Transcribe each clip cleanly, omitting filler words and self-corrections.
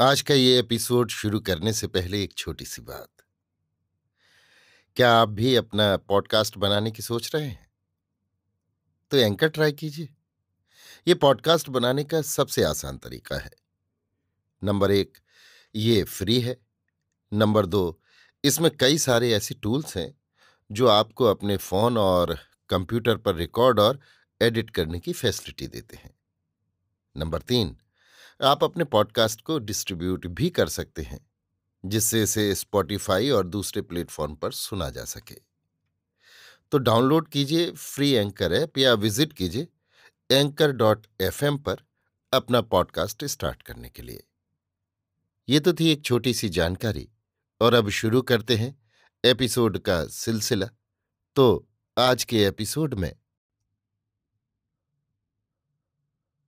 आज का ये एपिसोड शुरू करने से पहले एक छोटी सी बात। क्या आप भी अपना पॉडकास्ट बनाने की सोच रहे हैं? तो एंकर ट्राई कीजिए। ये पॉडकास्ट बनाने का सबसे आसान तरीका है। नंबर एक, ये फ्री है। नंबर दो, इसमें कई सारे ऐसे टूल्स हैं जो आपको अपने फोन और कंप्यूटर पर रिकॉर्ड और एडिट करने की फैसिलिटी देते हैं। नंबर तीन, आप अपने पॉडकास्ट को डिस्ट्रीब्यूट भी कर सकते हैं, जिससे इसे स्पॉटिफाई और दूसरे प्लेटफॉर्म पर सुना जा सके। तो डाउनलोड कीजिए फ्री एंकर ऐप या विजिट कीजिए anchor.fm पर अपना पॉडकास्ट स्टार्ट करने के लिए। ये तो थी एक छोटी सी जानकारी, और अब शुरू करते हैं एपिसोड का सिलसिला। तो आज के एपिसोड में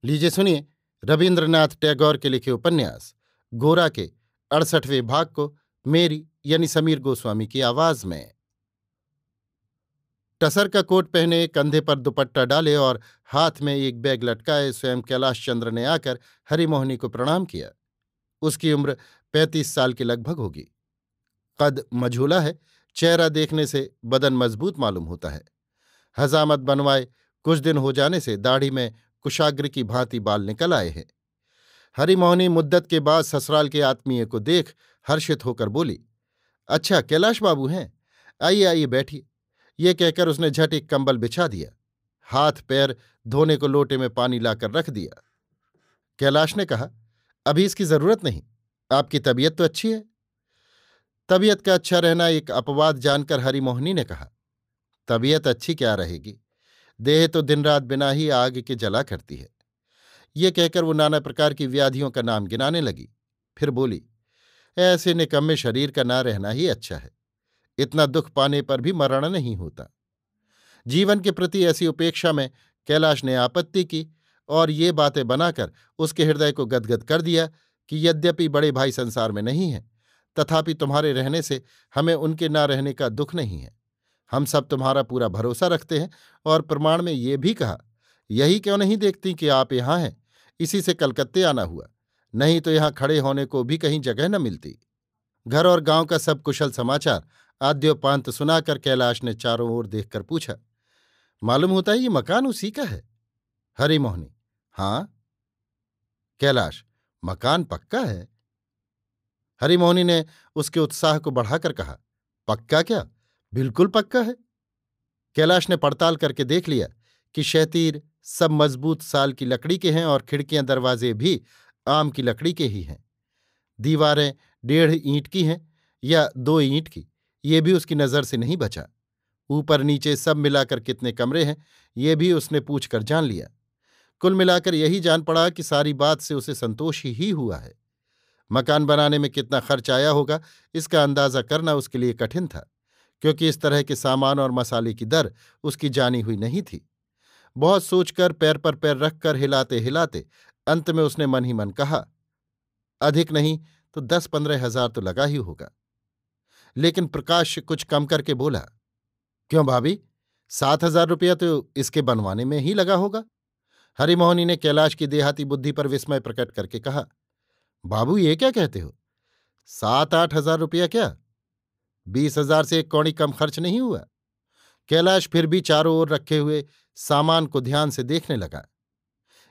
लीजिए सुनिए रविन्द्रनाथ टैगोर के लिखे उपन्यास गोरा के 68वें भाग को मेरी यानी समीर गोस्वामी की आवाज में। टसर का कोट पहने, कंधे पर दुपट्टा डाले और हाथ में एक बैग लटकाए स्वयं कैलाश चंद्र ने आकर हरिमोहिनी को प्रणाम किया। उसकी उम्र 35 साल के लगभग होगी। कद मझूला है, चेहरा देखने से बदन मजबूत मालूम होता है। हजामत बनवाए कुछ दिन हो जाने से दाढ़ी में कुशाग्र की भांति बाल निकल आए हैं। हरिमोहिनी मुद्दत के बाद ससुराल के आत्मीय को देख हर्षित होकर बोली, अच्छा कैलाश बाबू हैं, आइए आइए बैठिए। ये कहकर उसने झट एक कंबल बिछा दिया। हाथ पैर धोने को लोटे में पानी लाकर रख दिया। कैलाश ने कहा, अभी इसकी जरूरत नहीं, आपकी तबीयत तो अच्छी है। तबीयत का अच्छा रहना एक अपवाद जानकर हरिमोहिनी ने कहा, तबीयत अच्छी क्या रहेगी, देह तो दिन रात बिना ही आग के जला करती है। ये कहकर वो नाना प्रकार की व्याधियों का नाम गिनाने लगी। फिर बोली, ऐसे निकम्मे शरीर का ना रहना ही अच्छा है। इतना दुख पाने पर भी मरण नहीं होता। जीवन के प्रति ऐसी उपेक्षा में कैलाश ने आपत्ति की और ये बातें बनाकर उसके हृदय को गदगद कर दिया कि यद्यपि बड़े भाई संसार में नहीं हैं, तथापि तुम्हारे रहने से हमें उनके ना रहने का दुख नहीं है। हम सब तुम्हारा पूरा भरोसा रखते हैं और प्रमाण में ये भी कहा, यही क्यों नहीं देखती कि आप यहाँ हैं, इसी से कलकत्ते आना हुआ, नहीं तो यहाँ खड़े होने को भी कहीं जगह न मिलती। घर और गांव का सब कुशल समाचार आद्योपांत सुनाकर कैलाश ने चारों ओर देखकर पूछा, मालूम होता है ये मकान उसी का है? हरिमोहिनी, हाँ। कैलाश, मकान पक्का है? हरिमोहिनी ने उसके उत्साह को बढ़ाकर कहा, पक्का क्या, बिल्कुल पक्का है। कैलाश ने पड़ताल करके देख लिया कि शहतीर सब मजबूत साल की लकड़ी के हैं और खिड़कियां दरवाजे भी आम की लकड़ी के ही हैं। दीवारें 1.5 ईंट की हैं या 2 ईंट की, ये भी उसकी नजर से नहीं बचा। ऊपर नीचे सब मिलाकर कितने कमरे हैं, ये भी उसने पूछकर जान लिया। कुल मिलाकर यही जान पड़ा कि सारी बात से उसे संतोष ही हुआ है। मकान बनाने में कितना खर्च आया होगा, इसका अंदाजा करना उसके लिए कठिन था, क्योंकि इस तरह के सामान और मसाले की दर उसकी जानी हुई नहीं थी। बहुत सोचकर पैर पर पैर रखकर हिलाते हिलाते अंत में उसने मन ही मन कहा, अधिक नहीं तो 10-15 हजार तो लगा ही होगा। लेकिन प्रकाश कुछ कम करके बोला, क्यों भाभी, 7,000 रुपया तो इसके बनवाने में ही लगा होगा। हरिमोहिनी ने कैलाश की देहाती बुद्धि पर विस्मय प्रकट करके कहा, बाबू ये क्या कहते हो, 7-8 हजार रुपया क्या, 20,000 से एक कौड़ी कम खर्च नहीं हुआ। कैलाश फिर भी चारों ओर रखे हुए सामान को ध्यान से देखने लगा।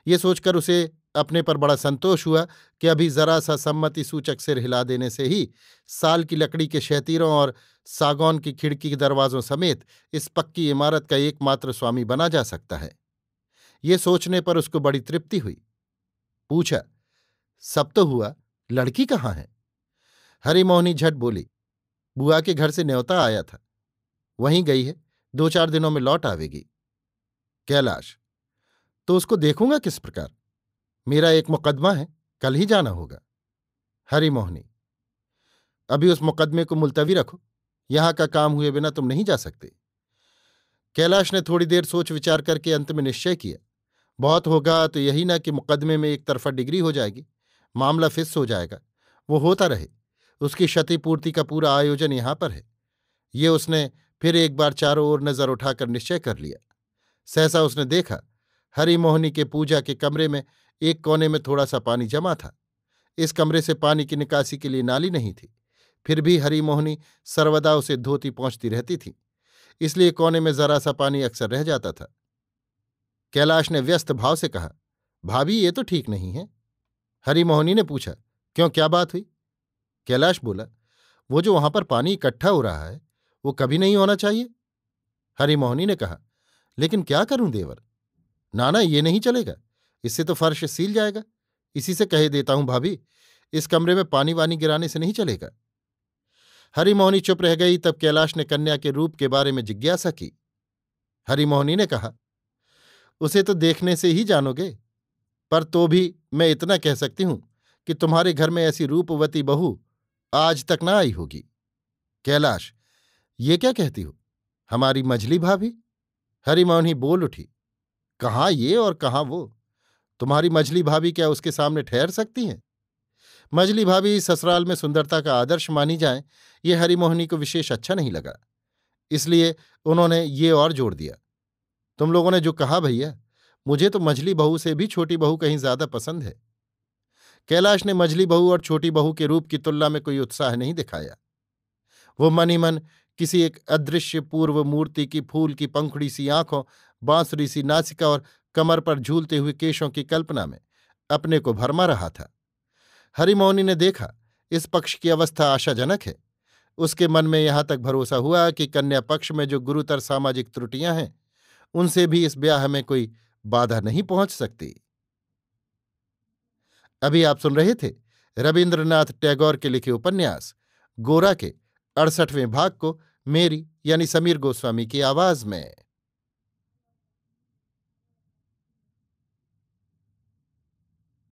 ये सोचकर उसे अपने पर बड़ा संतोष हुआ कि अभी जरा सा सम्मति सूचक सिर हिला देने से ही साल की लकड़ी के शहतीरों और सागौन की खिड़की के दरवाजों समेत इस पक्की इमारत का एकमात्र स्वामी बना जा सकता है। ये सोचने पर उसको बड़ी तृप्ति हुई। पूछा, सब तो हुआ, लड़की कहाँ है? हरिमोहिनी झट बोली, बुआ के घर से न्योता आया था, वहीं गई है, 2-4 दिनों में लौट आवेगी। कैलाश, तो उसको देखूंगा किस प्रकार, मेरा एक मुकदमा है, कल ही जाना होगा। हरिमोहिनी, अभी उस मुकदमे को मुलतवी रखो, यहां का काम हुए बिना तुम नहीं जा सकते। कैलाश ने थोड़ी देर सोच विचार करके अंत में निश्चय किया, बहुत होगा तो यही ना कि मुकदमे में एक तरफा डिग्री हो जाएगी, मामला फिस हो जाएगा, वो होता रहे, उसकी क्षतिपूर्ति का पूरा आयोजन यहां पर है। ये उसने फिर एक बार चारों ओर नजर उठाकर निश्चय कर लिया। सहसा उसने देखा, हरिमोहिनी के पूजा के कमरे में एक कोने में थोड़ा सा पानी जमा था। इस कमरे से पानी की निकासी के लिए नाली नहीं थी। फिर भी हरिमोहिनी सर्वदा उसे धोती पहुंचती रहती थी, इसलिए कोने में जरा सा पानी अक्सर रह जाता था। कैलाश ने व्यस्त भाव से कहा, भाभी ये तो ठीक नहीं है। हरिमोहिनी ने पूछा, क्यों, क्या बात हुई? कैलाश बोला, वो जो वहां पर पानी इकट्ठा हो रहा है वो कभी नहीं होना चाहिए। हरिमोहिनी ने कहा, लेकिन क्या करूं देवर? नाना, ये नहीं चलेगा, इससे तो फर्श सील जाएगा। इसी से कह देता हूं भाभी, इस कमरे में पानी वानी गिराने से नहीं चलेगा। हरिमोहिनी चुप रह गई। तब कैलाश ने कन्या के रूप के बारे में जिज्ञासा की। हरिमोहिनी ने कहा, उसे तो देखने से ही जानोगे, पर तो भी मैं इतना कह सकती हूं कि तुम्हारे घर में ऐसी रूपवती बहू आज तक ना आई होगी। कैलाश, ये क्या कहती हो? हमारी मझली भाभी? हरिमोहिनी बोल उठी, कहाँ ये और कहाँ वो? तुम्हारी मझली भाभी क्या उसके सामने ठहर सकती हैं? मझली भाभी ससुराल में सुंदरता का आदर्श मानी जाए, ये हरिमोहिनी को विशेष अच्छा नहीं लगा। इसलिए उन्होंने ये और जोड़ दिया, तुम लोगों ने जो कहा भैया, मुझे तो मझली बहू से भी छोटी बहू कहीं ज्यादा पसंद है। कैलाश ने मझली बहू और छोटी बहू के रूप की तुलना में कोई उत्साह नहीं दिखाया। वो मन ही मन किसी एक अदृश्य पूर्व मूर्ति की फूल की पंखुड़ी सी आंखों, बांसुरी सी नासिका और कमर पर झूलते हुए केशों की कल्पना में अपने को भरमा रहा था। हरिमोहिनी ने देखा, इस पक्ष की अवस्था आशाजनक है। उसके मन में यहां तक भरोसा हुआ कि कन्या पक्ष में जो गुरुतर सामाजिक त्रुटियां हैं, उनसे भी इस ब्याह में कोई बाधा नहीं पहुंच सकती। अभी आप सुन रहे थे रविन्द्रनाथ टैगोर के लिखे उपन्यास गोरा के 68वें भाग को मेरी यानी समीर गोस्वामी की आवाज में।